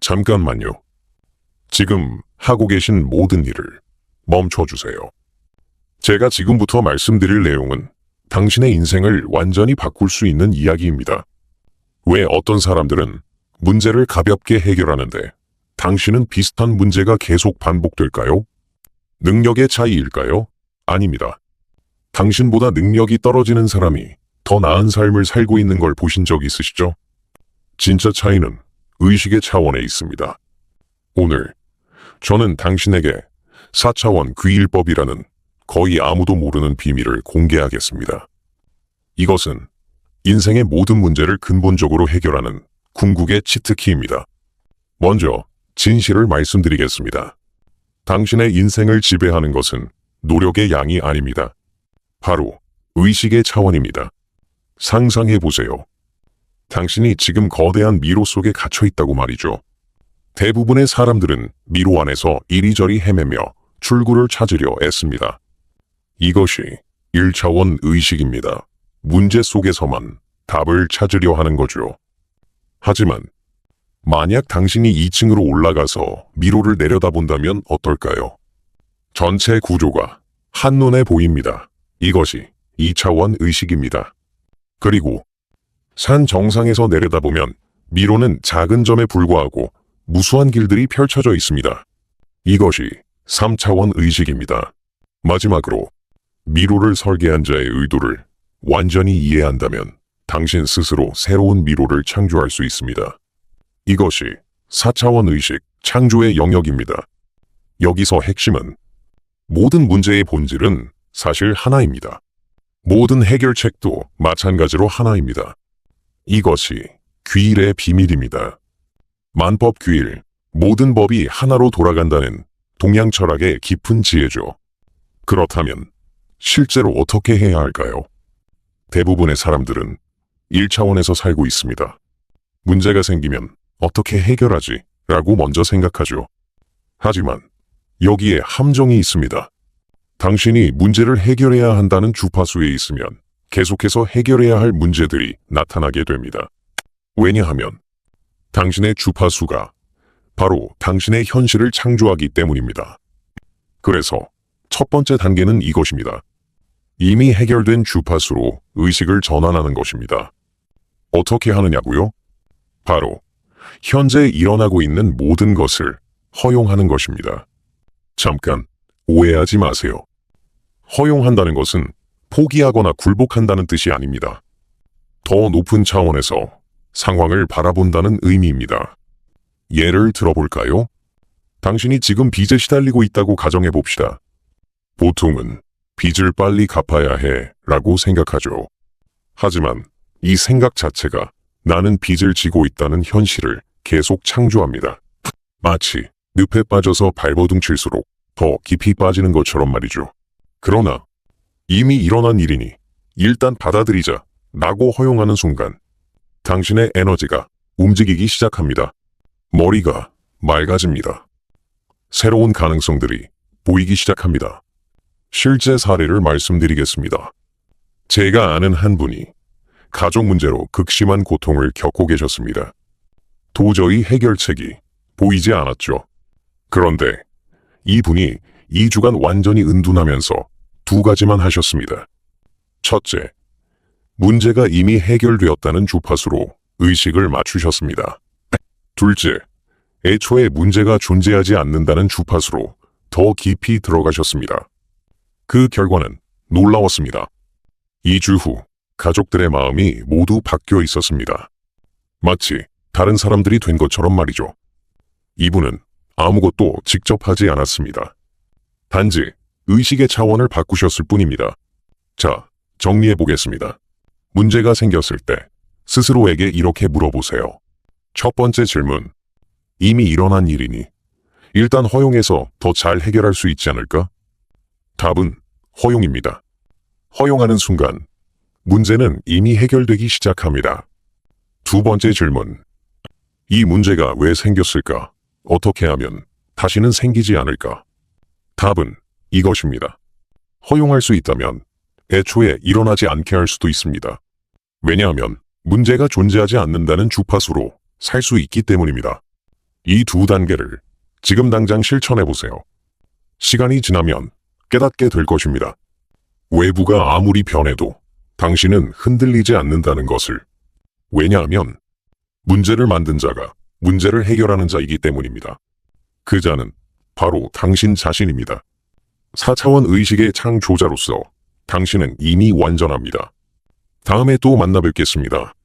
잠깐만요. 지금 하고 계신 모든 일을 멈춰주세요. 제가 지금부터 말씀드릴 내용은 당신의 인생을 완전히 바꿀 수 있는 이야기입니다. 왜 어떤 사람들은 문제를 가볍게 해결하는데 당신은 비슷한 문제가 계속 반복될까요? 능력의 차이일까요? 아닙니다. 당신보다 능력이 떨어지는 사람이 더 나은 삶을 살고 있는 걸 보신 적 있으시죠? 진짜 차이는 의식의 차원에 있습니다. 오늘 저는 당신에게 4차원 귀일법이라는 거의 아무도 모르는 비밀을 공개하겠습니다. 이것은 인생의 모든 문제를 근본적으로 해결하는 궁극의 치트키입니다. 먼저 진실을 말씀드리겠습니다. 당신의 인생을 지배하는 것은 노력의 양이 아닙니다. 바로 의식의 차원입니다. 상상해보세요. 당신이 지금 거대한 미로 속에 갇혀 있다고 말이죠. 대부분의 사람들은 미로 안에서 이리저리 헤매며 출구를 찾으려 애씁니다. 이것이 1차원 의식입니다. 문제 속에서만 답을 찾으려 하는 거죠. 하지만 만약 당신이 2층으로 올라가서 미로를 내려다본다면 어떨까요? 전체 구조가 한눈에 보입니다. 이것이 2차원 의식입니다. 그리고 산 정상에서 내려다보면 미로는 작은 점에 불과하고 무수한 길들이 펼쳐져 있습니다. 이것이 3차원 의식입니다. 마지막으로 미로를 설계한 자의 의도를 완전히 이해한다면 당신 스스로 새로운 미로를 창조할 수 있습니다. 이것이 4차원 의식 창조의 영역입니다. 여기서 핵심은 모든 문제의 본질은 사실 하나입니다. 모든 해결책도 마찬가지로 하나입니다. 이것이 귀일의 비밀입니다. 만법 귀일, 모든 법이 하나로 돌아간다는 동양 철학의 깊은 지혜죠. 그렇다면 실제로 어떻게 해야 할까요? 대부분의 사람들은 1차원에서 살고 있습니다. 문제가 생기면 어떻게 해결하지? 라고 먼저 생각하죠. 하지만 여기에 함정이 있습니다. 당신이 문제를 해결해야 한다는 주파수에 있으면 계속해서 해결해야 할 문제들이 나타나게 됩니다. 왜냐하면 당신의 주파수가 바로 당신의 현실을 창조하기 때문입니다. 그래서 첫 번째 단계는 이것입니다. 이미 해결된 주파수로 의식을 전환하는 것입니다. 어떻게 하느냐고요? 바로 현재 일어나고 있는 모든 것을 허용하는 것입니다. 잠깐 오해하지 마세요. 허용한다는 것은 포기하거나 굴복한다는 뜻이 아닙니다. 더 높은 차원에서 상황을 바라본다는 의미입니다. 예를 들어볼까요? 당신이 지금 빚에 시달리고 있다고 가정해 봅시다. 보통은 빚을 빨리 갚아야 해 라고 생각하죠. 하지만 이 생각 자체가 나는 빚을 지고 있다는 현실을 계속 창조합니다. 마치 늪에 빠져서 발버둥 칠수록 더 깊이 빠지는 것처럼 말이죠. 그러나 이미 일어난 일이니 일단 받아들이자 라고 허용하는 순간 당신의 에너지가 움직이기 시작합니다. 머리가 맑아집니다. 새로운 가능성들이 보이기 시작합니다. 실제 사례를 말씀드리겠습니다. 제가 아는 한 분이 가족 문제로 극심한 고통을 겪고 계셨습니다. 도저히 해결책이 보이지 않았죠. 그런데 이분이 2주간 완전히 은둔하면서 2가지만 하셨습니다. 첫째, 문제가 이미 해결되었다는 주파수로 의식을 맞추셨습니다. 둘째, 애초에 문제가 존재하지 않는다는 주파수로 더 깊이 들어가셨습니다. 그 결과는 놀라웠습니다. 2주 후 가족들의 마음이 모두 바뀌어 있었습니다. 마치 다른 사람들이 된 것처럼 말이죠. 이분은 아무것도 직접 하지 않았습니다. 단지 의식의 차원을 바꾸셨을 뿐입니다. 자, 정리해 보겠습니다. 문제가 생겼을 때 스스로에게 이렇게 물어보세요. 첫 번째 질문. 이미 일어난 일이니 일단 허용해서 더 잘 해결할 수 있지 않을까? 답은 허용입니다. 허용하는 순간 문제는 이미 해결되기 시작합니다. 두 번째 질문. 이 문제가 왜 생겼을까? 어떻게 하면 다시는 생기지 않을까? 답은 이것입니다. 허용할 수 있다면 애초에 일어나지 않게 할 수도 있습니다. 왜냐하면 문제가 존재하지 않는다는 주파수로 살 수 있기 때문입니다. 이 두 단계를 지금 당장 실천해 보세요. 시간이 지나면 깨닫게 될 것입니다. 외부가 아무리 변해도 당신은 흔들리지 않는다는 것을. 왜냐하면 문제를 만든 자가 문제를 해결하는 자이기 때문입니다. 그 자는 바로 당신 자신입니다. 4차원 의식의 창조자로서 당신은 이미 완전합니다. 다음에 또 만나 뵙겠습니다.